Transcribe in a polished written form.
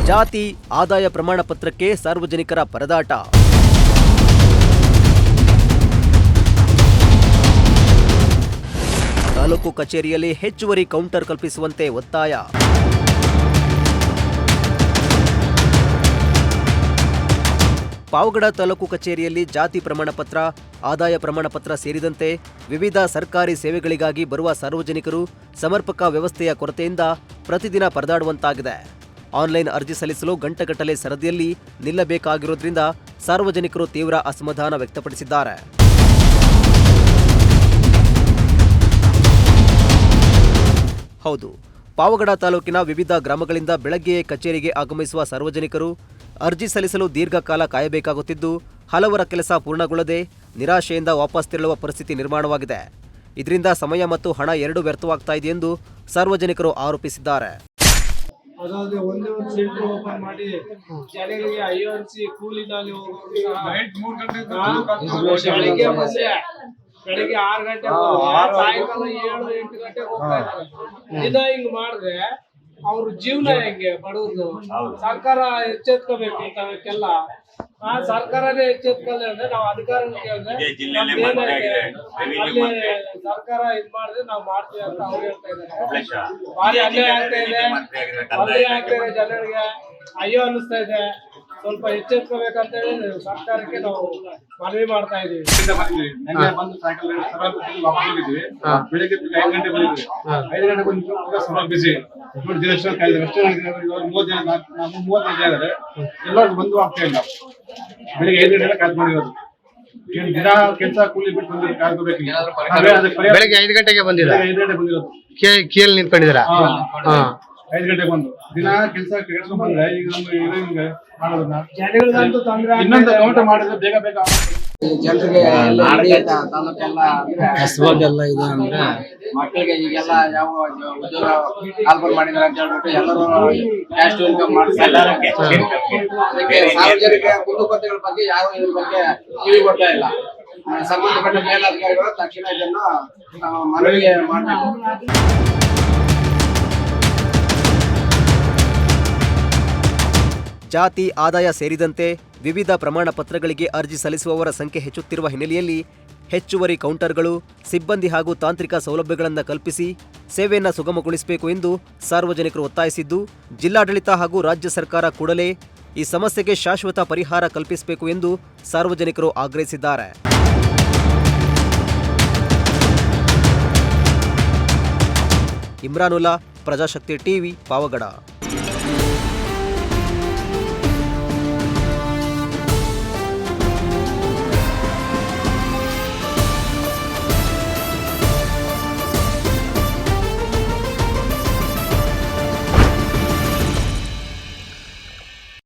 ಜಾತಿ ಆದಾಯ ಪ್ರಮಾಣ ಪತ್ರಕ್ಕೆ ಸಾರ್ವಜನಿಕರ ಪರದಾಟ. ತಾಲೂಕು ಕಚೇರಿಯಲ್ಲಿ ಹೆಚ್ಚುವರಿ ಕೌಂಟರ್ ಕಲ್ಪಿಸುವಂತೆ ಒತ್ತಾಯ. ಪಾವಗಡ ತಾಲೂಕು ಕಚೇರಿಯಲ್ಲಿ ಜಾತಿ ಪ್ರಮಾಣ ಪತ್ರ, ಆದಾಯ ಪ್ರಮಾಣ ಪತ್ರ ಸೇರಿದಂತೆ ವಿವಿಧ ಸರ್ಕಾರಿ ಸೇವೆಗಳಿಗಾಗಿ ಬರುವ ಸಾರ್ವಜನಿಕರು ಸಮರ್ಪಕ ವ್ಯವಸ್ಥೆಯ ಕೊರತೆಯಿಂದ ಪ್ರತಿದಿನ ಪರದಾಡುವಂತಾಗಿದೆ. ಆನ್ಲೈನ್ ಅರ್ಜಿ ಸಲ್ಲಿಸಲು ಗಂಟೆಗಟ್ಟಲೆ ಸರದಿಯಲ್ಲಿ ನಿಲ್ಲಬೇಕಾಗಿರುವುದರಿಂದ ಸಾರ್ವಜನಿಕರು ತೀವ್ರ ಅಸಮಾಧಾನ ವ್ಯಕ್ತಪಡಿಸಿದ್ದಾರೆ. ಹೌದು, ಪಾವಗಡ ತಾಲೂಕಿನ ವಿವಿಧ ಗ್ರಾಮಗಳಿಂದ ಬೆಳಗ್ಗೆಯೇ ಕಚೇರಿಗೆ ಆಗಮಿಸುವ ಸಾರ್ವಜನಿಕರು ಅರ್ಜಿ ಸಲ್ಲಿಸಲು ದೀರ್ಘಕಾಲ ಕಾಯಬೇಕಾಗುತ್ತಿದ್ದು, ಹಲವರ ಕೆಲಸ ಪೂರ್ಣಗೊಳ್ಳದೆ ನಿರಾಶೆಯಿಂದ ವಾಪಸ್ ತೆರಳುವ ಪರಿಸ್ಥಿತಿ ನಿರ್ಮಾಣವಾಗಿದೆ. ಇದರಿಂದ ಸಮಯ ಮತ್ತು ಹಣ ಎರಡೂ ವ್ಯರ್ಥವಾಗ್ತಾ ಇದೆ ಎಂದು ಸಾರ್ವಜನಿಕರು ಆರೋಪಿಸಿದ್ದಾರೆ. ಅದಾದ್ರೆ ಒಂದೇ ಒಂದು ಸೆಂಟರ್ ಓಪನ್ ಮಾಡಿ ಜನಗಳಿಗೆ ಐಆರ್ಸಿ ಕೂಲಿನಲ್ಲಿ ಬೆಳಿಗ್ಗೆ 6 ಗಂಟೆ ಸಾಯಂಕಾಲ 7-8 ಗಂಟೆಗೆ ಹೋಗ್ತಾ ಇದ್ದಾರೆ. ದಿನ ಹಿಂಗ್ ಮಾಡಿದ್ರೆ ಅವ್ರ ಜೀವನ ಹೆಂಗೆ ಬಡವ್ರದು? ಸರ್ಕಾರ ಎಚ್ಚೆತ್ಕೋಬೇಕು ಇಂಥವಕ್ಕೆಲ್ಲ. ಸರ್ಕಾರನೇ ಎಚ್ಚೆತ್ಕೊಳ್ಳಿ ಅಂದ್ರೆ ನಾವು ಅಧಿಕಾರಿಗಳು ಕೇಳಿದ್ರೆ ಅಲ್ಲಿ ಸರ್ಕಾರ ಇದ್ ಮಾಡಿದ್ರೆ ನಾವು ಮಾಡ್ತೀವಿ ಅಂತ ಅವ್ರು ಹೇಳ್ತಾ ಇದ್ದಾರೆ. ಭಾರಿ ಅನ್ಯಾಯ ಆಗ್ತಾ ಇದೆ, ತೊಂದರೆ ಆಗ್ತಾ ಇದೆ ಜನರಿಗೆ. ಅಯ್ಯೋ ಅನ್ನಿಸ್ತಾ ಇದೆ. ಸ್ವಲ್ಪ ಎಚ್ಚೆತ್ಕೋಬೇಕಂತ ಹೇಳಿ ಸರ್ಕಾರಕ್ಕೆ ನಾವು ಮನವಿ ಮಾಡ್ತಾ ಇದೀವಿ. ಬೆಳಿಗ್ಗೆ 5 ಗಂಟೆ ಬಂದಿದ್ವಿ, 5 ಗಂಟೆ ಬಂದು ಸ್ವಲ್ಪ ಬಿಸಿ 30 ಜನ ಇದ್ದಾರೆ. ಎಲ್ಲರೂ ಬಂದು ಆಗ್ತಾ ಇಲ್ಲ. ಬೆಳಿಗ್ಗೆ 5 ಗಂಟೆ ಕಾಯ್ಕೊಂಡಿರೋದು. ದಿನ ಕೆಲಸ ಕೂಲಿ ಬಿಟ್ಟು ಬಂದಿರೋ ಕಾಯ್ಕೋಬೇಕು. ಬೆಳಿಗ್ಗೆ 5 ಗಂಟೆಗೆ ಬಂದಿರೋದು. 5 ಗಂಟೆ ಬಂದಿರೋದು. ಕೇಳಿ ನಿಂತ್ಕೊಂಡಿದ್ದೀರಾ? 5 ಗಂಟೆಗೆ ಬಂದು ದಿನ ಕೆಲಸ ಕೆಡ್ಸ್ಕೊಂಡ್ ಬಂದ್ರೆ ಈಗ ನಮ್ಗೆ ಮಾಡೋದನ್ನ ಜನಗಳಿಗಂತೂ ತೊಂದರೆ. ಇನ್ನೊಂದು ಕೌಂಟ್ ಮಾಡಿದ್ರೆ ಬೇಗ ಬೇಗ ಜನರಿಗೆ ತಾಲೂಕೆಲ್ಲ ಎಲ್ಲ ಇದೆ ಅಂದ್ರೆ ಮಕ್ಕಳಿಗೆ ಈಗೆಲ್ಲ ಯಾವ ಉದ್ಯೋಗ ಕಾಲ್ಪರ್ ಮಾಡಿದ್ರೆ ಅಂತ ಹೇಳ್ಬಿಟ್ಟು ಎಲ್ಲರೂ ಕ್ಯಾಶ್ ಇನ್ಕಮ್ ಮಾಡ್ತಾರೆ. ಅದಕ್ಕೆ ಸಾರ್ವಜನಿಕ ಕುಂದುಕೊರತೆಗಳ ಬಗ್ಗೆ ಯಾರು ಇದ್ರ ಬಗ್ಗೆ ಕಿವಿ ಕೊಡ್ತಾ ಇಲ್ಲ. ಸಂಬಂಧಪಟ್ಟ ಮೇಲಧಿಕಾರಿಗಳು ತಕ್ಷಣ ಇದನ್ನು ಮನವಿಗೆ ಮಾಡಬೇಕು. ಜಾತಿ ಆದಾಯ ಸೇರಿದಂತೆ ವಿವಿಧ ಪ್ರಮಾಣ ಪತ್ರಗಳಿಗೆ ಅರ್ಜಿ ಸಲ್ಲಿಸುವವರ ಸಂಖ್ಯೆ ಹೆಚ್ಚುತ್ತಿರುವ ಹಿನ್ನೆಲೆಯಲ್ಲಿ ಹೆಚ್ಚುವರಿ ಕೌಂಟರ್ಗಳು, ಸಿಬ್ಬಂದಿ ಹಾಗೂ ತಾಂತ್ರಿಕ ಸೌಲಭ್ಯಗಳನ್ನು ಕಲ್ಪಿಸಿ ಸೇವೆಯನ್ನು ಸುಗಮಗೊಳಿಸಬೇಕು ಎಂದು ಸಾರ್ವಜನಿಕರು ಒತ್ತಾಯಿಸಿದ್ದು, ಜಿಲ್ಲಾಡಳಿತ ಹಾಗೂ ರಾಜ್ಯ ಸರ್ಕಾರ ಕೂಡಲೇ ಈ ಸಮಸ್ಯೆಗೆ ಶಾಶ್ವತ ಪರಿಹಾರ ಕಲ್ಪಿಸಬೇಕು ಎಂದು ಸಾರ್ವಜನಿಕರು ಆಗ್ರಹಿಸಿದ್ದಾರೆ. ಇಮ್ರಾನುಲ್ಲಾ, ಪ್ರಜಾಶಕ್ತಿ ಟಿವಿ, ಪಾವಗಡ.